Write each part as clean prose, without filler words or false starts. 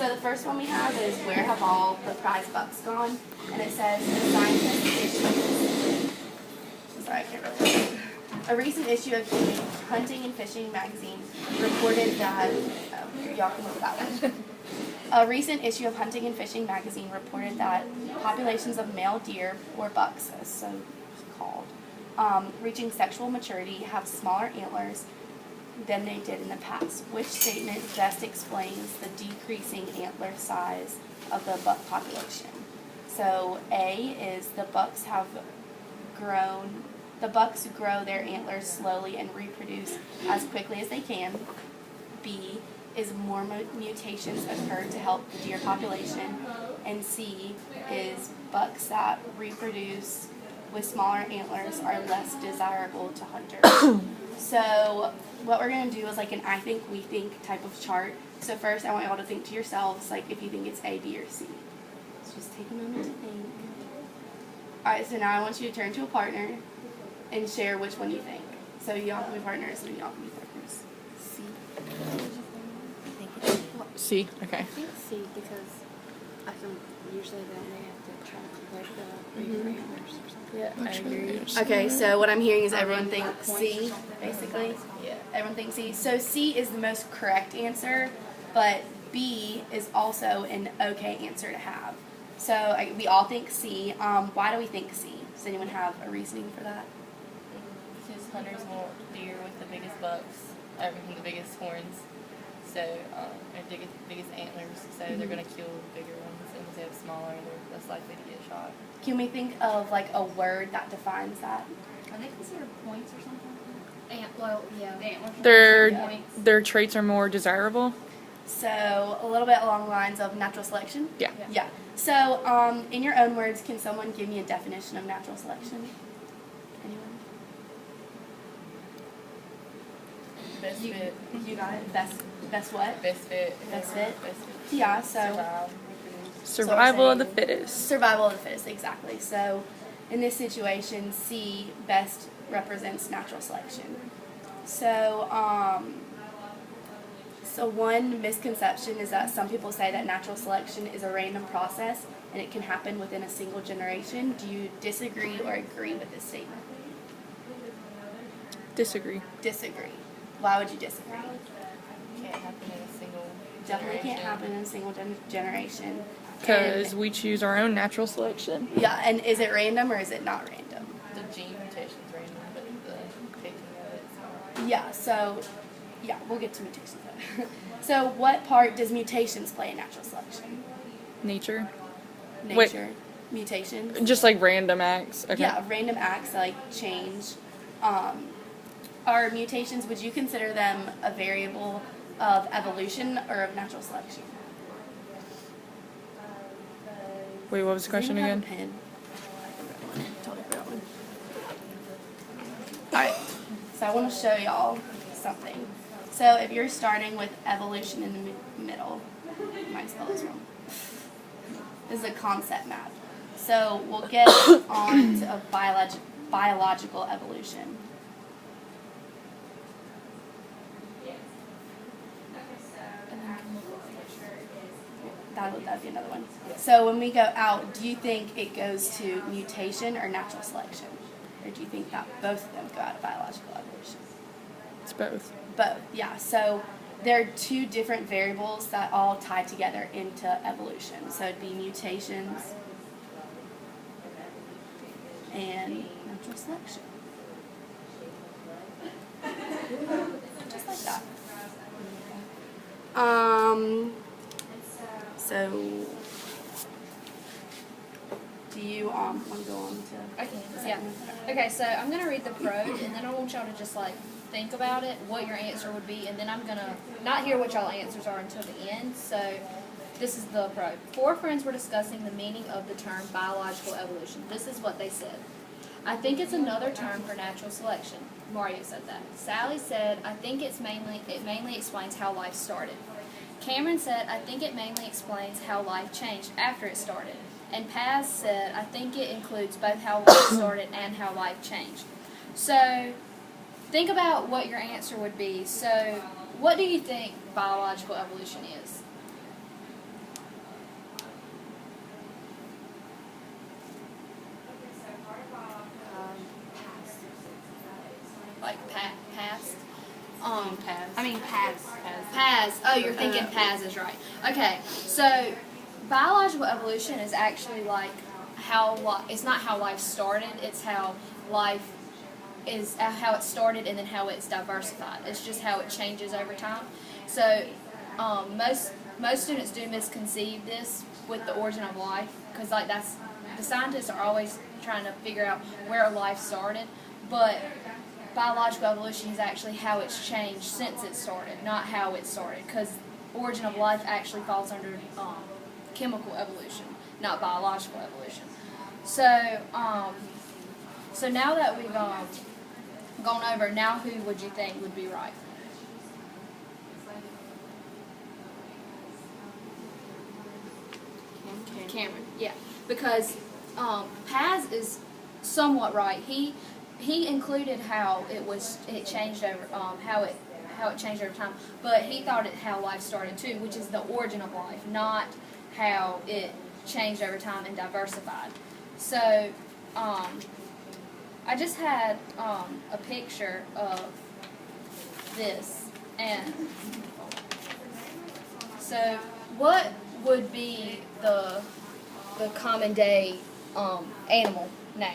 So the first one we have is where have all the prize bucks gone? And it says the scientist issues. Sorry, I can't really read it. A recent issue of Hunting and Fishing magazine reported that y'all can look at that one. A recent issue of Hunting and Fishing magazine reported that populations of male deer, or bucks as so called, reaching sexual maturity have smaller antlers than they did in the past. Which statement best explains the decreasing antler size of the buck population? So A is the bucks grow their antlers slowly and reproduce as quickly as they can. B is more mutations occur to help the deer population. And C is bucks that reproduce with smaller antlers are less desirable to hunters. So what we're going to do is like an I think, we think type of chart. So first I want y'all to think to yourselves like if you think it's A, B, or C. So just take a moment to think. Alright, so now I want you to turn to a partner and share which one you think. So y'all can be partners and y'all can be partners. C. C. Okay. I think C because I can usually they have to try to collect the bigger antlers or something. Yeah, I agree. Okay, so what I'm hearing is everyone thinks C, basically. Yeah, everyone thinks C. So C is the most correct answer, but B is also an okay answer to have. So we all think C. Why do we think C? Does anyone have a reasoning for that? Because hunters want deer with the biggest bucks, the biggest horns, so and biggest antlers. So they're gonna kill bigger ones, and if they have smaller, they're less likely to get shot. Can we think of like a word that defines that? Are they considered points or something? Yeah. The antlers are considered points. Their traits are more desirable. So a little bit along the lines of natural selection? Yeah. Yeah. So in your own words, can someone give me a definition of natural selection? Anyone? Best fit. You got it? Best what? Best fit. Best fit? Best fit. Yeah, so Survival of the fittest. survival of the fittest, exactly. So in this situation, C, best represents natural selection. So so one misconception is that some people say that natural selection is a random process and it can happen within a single generation. Do you disagree or agree with this statement? Disagree. Disagree. Why would you disagree? Can't happen in a single Definitely can't generation. happen in a single generation. Because And- we choose our own natural selection. yeah, and is it random or is it not random? The gene mutation's random, but the picking of it's not. Yeah, so, yeah, we'll get to mutations later. So what part does mutations play in natural selection? Nature. Nature, mutations? Just like random acts. Okay. Yeah, random acts like change. Are mutations, would you consider them a variable of evolution or of natural selection? Wait, what was the question Does again? anyone have a pen? Totally forgot one. Alright, so I want to show y'all something. So if you're starting with evolution in the middle, I might spell this wrong. This is a concept map. So we'll get on to a biological evolution. That'd be another one. So when we go out, do you think it goes to mutation or natural selection? Or do you think that both of them go out of biological evolution? It's both. Both, yeah. So there are two different variables that all tie together into evolution. So it'd be mutations and natural selection. Just like that. So do you want to go on to Okay, the yeah. second one? Okay, so I'm going to read the prose, and then I want y'all to just, like, think about it, what your answer would be, and then I'm going to not hear what y'all answers are until the end. So this is the prose. Four friends were discussing the meaning of the term biological evolution. This is what they said. I think it's another term for natural selection. Mario said that. Sally said, I think it mainly explains how life started. Cameron said, I think it mainly explains how life changed after it started. And Paz said, I think it includes both how life started and how life changed. So, think about what your answer would be. So, what do you think biological evolution is? like past. Past. I mean past. Past. Paz. Oh, you're thinking Paz is right. Okay, so biological evolution is actually like it's not how life started. It's how life is how it started and then how it's diversified. It's just how it changes over time. So most students do misconceive this with the origin of life because like that's the scientists are always trying to figure out where life started, but biological evolution is actually how it's changed since it started, not how it started, because origin of life actually falls under chemical evolution, not biological evolution. So, so now that we've gone over, now who would you think would be right? Cameron, yeah, because Paz is somewhat right. He included how it changed over how it changed over time, but he thought it how life started too, which is the origin of life, not how it changed over time and diversified. So I just had a picture of this, and so what would be the common day animal now?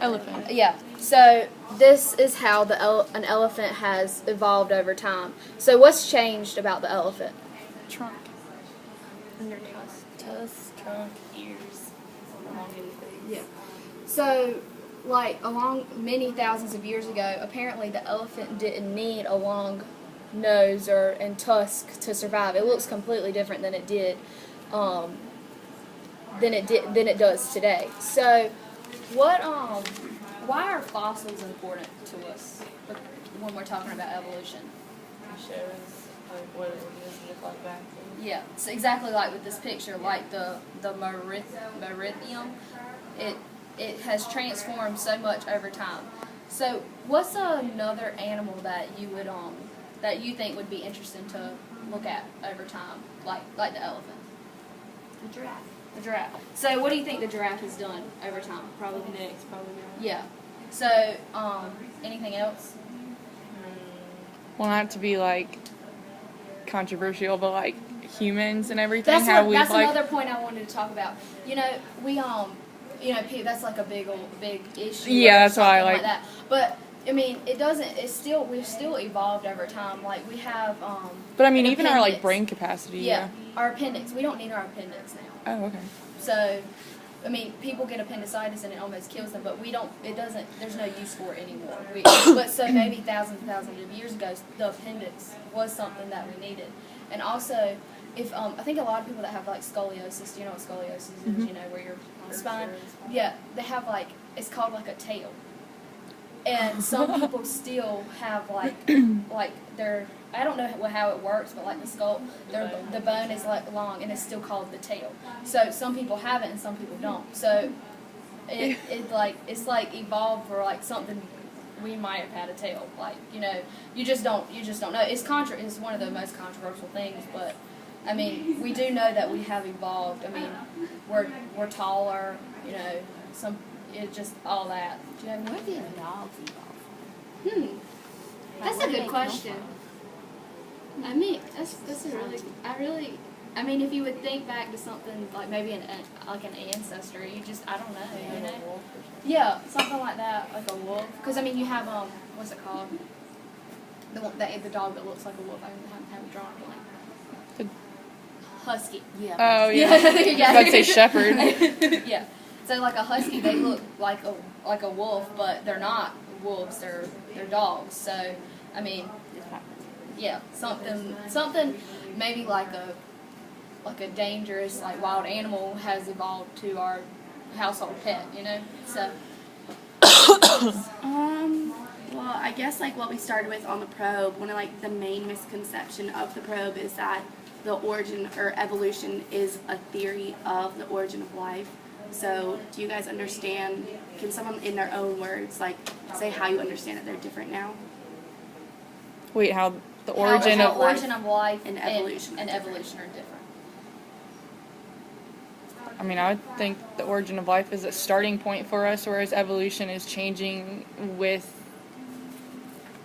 Elephant. Yeah. So this is how an elephant has evolved over time. So what's changed about the elephant? Trunk. Under tusk. Tusk, trunk, ears, elongated face. Yeah. So, like, along many thousands of years ago, apparently the elephant didn't need a long nose and tusk to survive. It looks completely different than it did, than it does today. So, why are fossils important to us when we're talking about evolution? It shows like what it organisms look like back then. Yeah, it's exactly like with this picture, like the merithium, it has transformed so much over time. So, what's another animal that you would that you think would be interesting to look at over time, like the elephant? The giraffe. The giraffe. So, what do you think the giraffe has done over time? Probably next, probably not. Yeah. So, anything else? Well, not to be like controversial, but like humans and everything. That's another point I wanted to talk about. You know, that's like a big issue. Yeah, that's why I something like that. But I mean, we've still evolved over time. Like we have. But I mean, an even our like appendix. brain capacity. Yeah, our appendix. We don't need our appendix now. Oh, okay. So, I mean, people get appendicitis and it almost kills them, but we don't. There's no use for it anymore. But so maybe thousands of years ago, the appendix was something that we needed, and also. If I think a lot of people that have like scoliosis, do you know what scoliosis is? Mm-hmm. You know, where your spine, yeah, they have like it's called like a tail, and some people still have like their I don't know how it works, but like the skull, the bone is like long and it's still called the tail. So some people have it and some people don't. So it's like evolved for like something. We might have had a tail, like you just don't know. It's one of the most controversial things, but. I mean, we do know that we have evolved. I mean, we're taller, just all that. Do you have Where any? did dogs evolve? That's a good question. I mean, that's a really. I mean, if you would think back to something like maybe an ancestry, I don't know, Yeah, something like that, like a wolf. Because I mean, you have what's it called? The dog that looks like a wolf. I haven't drawn a blank. Husky. Yeah. Oh yeah. Yeah. I was about to say shepherd. Yeah. So like a husky, they look like a wolf, but they're not wolves. They're dogs. So I mean, yeah, something maybe like a dangerous like wild animal has evolved to our household pet. So. Well, I guess like what we started with on the probe, one of like the main misconception of the probe is that the origin or evolution is a theory of the origin of life. So do you guys understand, can someone in their own words like say how you understand that they're different now? Wait, how the origin how of origin of life and evolution and evolution are different. I mean, I would think the origin of life is a starting point for us, whereas evolution is changing with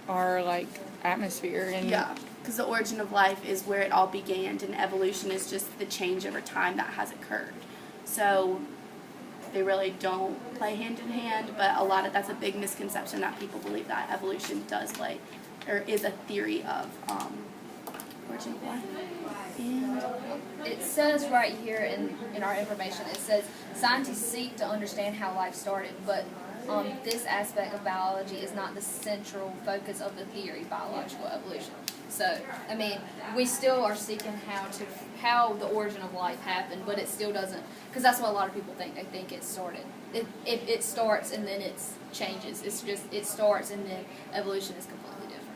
our like atmosphere and Yeah, because the origin of life is where it all began, and evolution is just the change over time that has occurred. So they really don't play hand in hand, but that's a big misconception that people believe that evolution does play, or is a theory of origin of life. And It says right here in our information, it says scientists seek to understand how life started, but this aspect of biology is not the central focus of the theory, biological evolution. So, I mean, we still are seeking how the origin of life happened, but it still doesn't, because that's what a lot of people think. They think it started. It starts and then it changes. It's just, it starts and then evolution is completely different.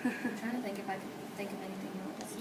I'm trying to think if I can think of anything else.